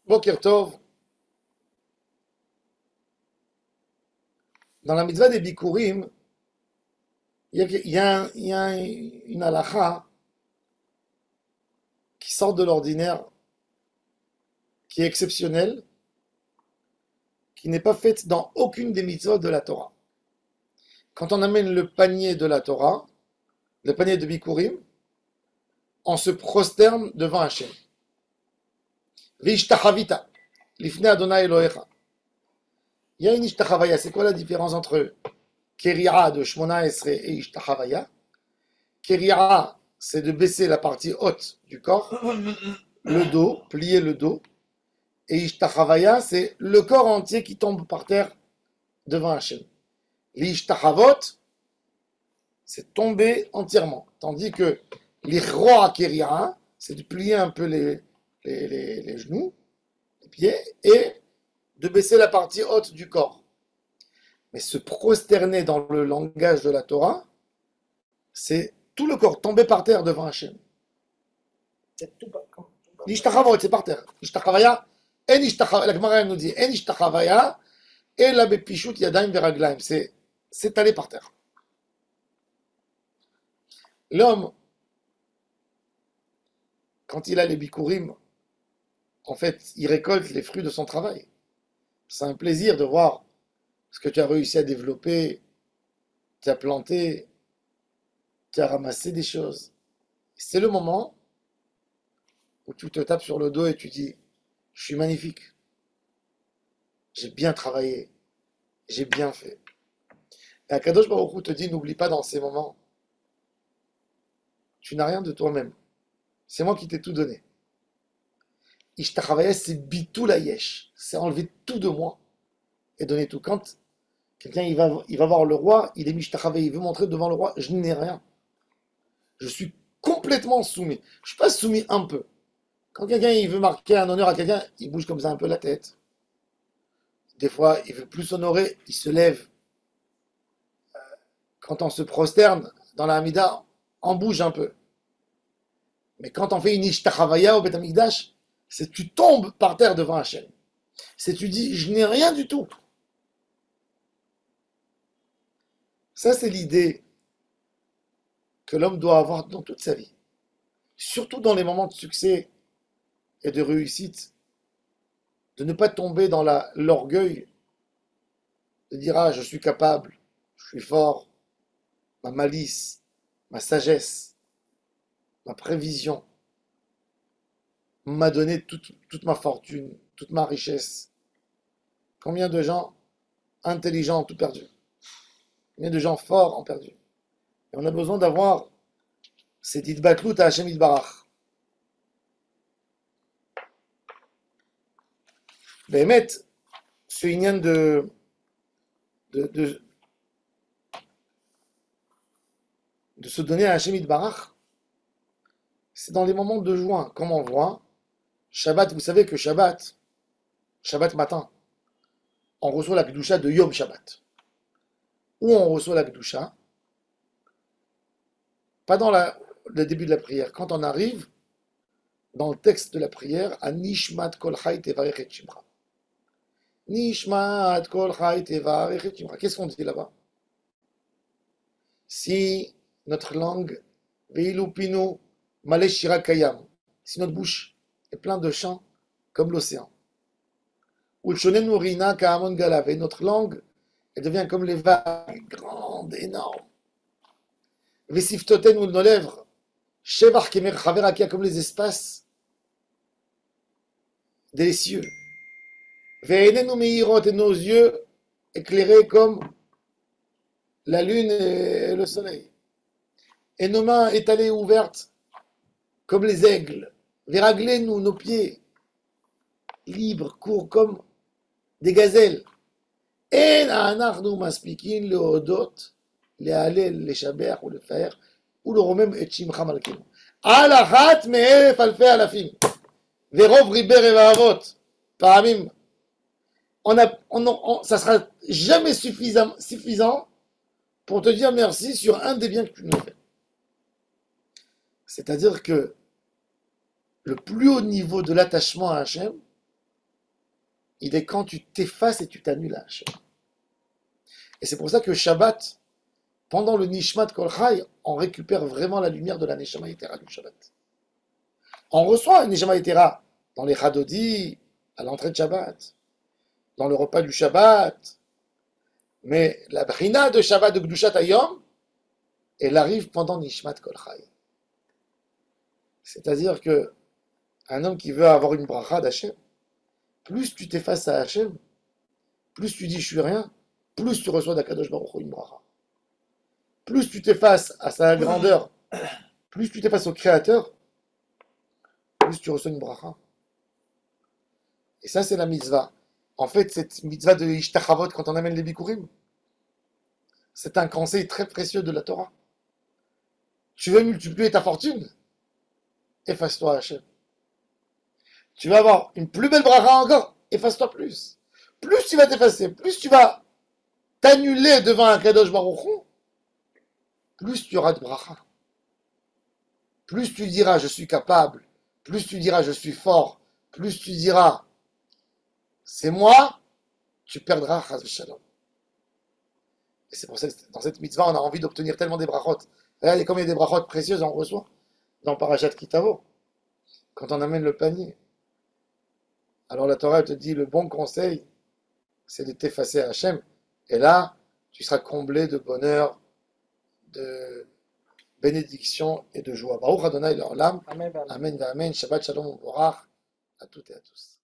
Boker Tov, dans la mitzvah des Bikurim, il y a une halakha qui sort de l'ordinaire, qui est exceptionnelle, qui n'est pas faite dans aucune des mitzvot de la Torah. Quand on amène le panier de la Torah, le panier de Bikurim, on se prosterne devant Hachem. Vishtachavita, lifnei Adonai Elohecha. Il y a une ishtachavaya. C'est quoi la différence entre Keri'a de Shmona Esrei et ishtachavaya? Keri'a, c'est de baisser la partie haute du corps, le dos, plier le dos. Et ishtachavaya, c'est le corps entier qui tombe par terre devant Hachem. L'ishtachavot, c'est tomber entièrement. Tandis que l'ichroa Keri'a, c'est de plier un peu les genoux, les pieds, et de baisser la partie haute du corps. Mais se prosterner dans le langage de la Torah, c'est tout le corps tomber par terre devant Hachem. L'ishtachavot, c'est par terre. L'ishtachavaya, la Gemara nous dit, en ishtachavaya, et la bepishut yadayim veraglaim, c'est s'étaler par terre. L'homme, quand il a les bikurim, en fait, il récolte les fruits de son travail. C'est un plaisir de voir ce que tu as réussi à développer, tu as planté, tu as ramassé des choses. C'est le moment où tu te tapes sur le dos et tu dis, je suis magnifique, j'ai bien travaillé, j'ai bien fait. Et Akadosh Baruch Hu te dit, n'oublie pas dans ces moments, tu n'as rien de toi-même. C'est moi qui t'ai tout donné. Ishtachavaya, c'est bitul hayesh, c'est enlever tout de moi et donner tout. Quand quelqu'un il va voir le roi, il est mishtachavaya, il veut montrer devant le roi, je n'ai rien. Je suis complètement soumis. Je ne suis pas soumis un peu. Quand quelqu'un il veut marquer un honneur à quelqu'un, il bouge comme ça un peu la tête. Des fois, il veut plus honorer, il se lève. Quand on se prosterne dans la Hamida, on bouge un peu. Mais quand on fait une ishtachavaya au Beth Amikdash, c'est tu tombes par terre devant Hachem. C'est tu dis, je n'ai rien du tout. Ça, c'est l'idée que l'homme doit avoir dans toute sa vie. Surtout dans les moments de succès et de réussite. De ne pas tomber dans l'orgueil. De dire, ah, je suis capable, je suis fort. Ma malice, ma sagesse, ma prévision m'a donné toute ma fortune, toute ma richesse. Combien de gens intelligents ont tout perdu? Combien de gens forts ont perdu? Et on a besoin d'avoir cette idbatlout à Hachem Yitbarach. Bémet, ce inyan de se donner à Hachem Yitbarach, c'est dans les moments de joie, comme on voit. Shabbat, vous savez que Shabbat matin, on reçoit la Kedusha de Yom Shabbat. Où on reçoit la Kedusha, pas dans le début de la prière, quand on arrive dans le texte de la prière, à Nishmat Kol Chai Tevarech et Shimcha. Nishmat Kol Chai Tevarech et Shimcha. Qu'est-ce qu'on dit là-bas? Si notre langue, Veilu Pinu Maleh Shira Kayam, si notre bouche est pleine de chants comme l'océan, Ulshonenu Rina Kahamon Galav, et notre langue, elle devient comme les vagues, grandes, énormes. Vesiftoten ou nos lèvres, Shevar Kemer Chaverakia, comme les espaces des cieux. Ve'enenu Meirot, et nos yeux éclairés comme la lune et le soleil. Et nos mains étalées ouvertes comme les aigles. Veraglenu, nos pieds libres, courts comme des gazelles. En anachnu maspikin leodot, lehalel, leshaber ou lefaer, ou le romem et shimcha malkenu. Alachat me'elef alfei alafim. Verov riber evahavot. Paramim. Ça sera jamais suffisant pour te dire merci sur un des biens que tu nous fais. C'est-à-dire que le plus haut niveau de l'attachement à Hachem, il est quand tu t'effaces et tu t'annules à Hachem. Et c'est pour ça que Shabbat, pendant le Nishmat Kol Chai, on récupère vraiment la lumière de la Neshama Yetera du Shabbat. On reçoit une Neshama Yetera dans les Chadodi, à l'entrée de Shabbat, dans le repas du Shabbat, mais la Brina de Shabbat de Gdushat Hayom, elle arrive pendant Nishmat Kol Chai. C'est-à-dire que un homme qui veut avoir une bracha d'Hachem, plus tu t'effaces à Hachem, plus tu dis je suis rien, plus tu reçois d'Akadosh Baruch Hu une bracha. Plus tu t'effaces à sa grandeur, plus tu t'effaces au Créateur, plus tu reçois une bracha. Et ça, c'est la mitzvah. En fait, cette mitzvah de Ishtachavot, quand on amène les Bikurim, c'est un conseil très précieux de la Torah. Tu veux multiplier ta fortune? Efface-toi à Hachem. Tu vas avoir une plus belle bracha encore? Efface-toi plus. Plus tu vas t'effacer, plus tu vas t'annuler devant un Kadosh Baruch Hu, plus tu auras de bracha. Plus tu diras je suis capable, plus tu diras je suis fort, plus tu diras c'est moi, tu perdras Chas v'Shalom. Et c'est pour ça que dans cette mitzvah, on a envie d'obtenir tellement des brachot. Regardez combien il y a des brachot précieuses on reçoit dans Parashat Kitavo, quand on amène le panier. Alors la Torah te dit le bon conseil, c'est de t'effacer à Hachem. Et là, tu seras comblé de bonheur, de bénédiction et de joie. Baruch Adonai l'Olam. Amen. Amen, amen. Shabbat Shalom, Borach. À toutes et à tous.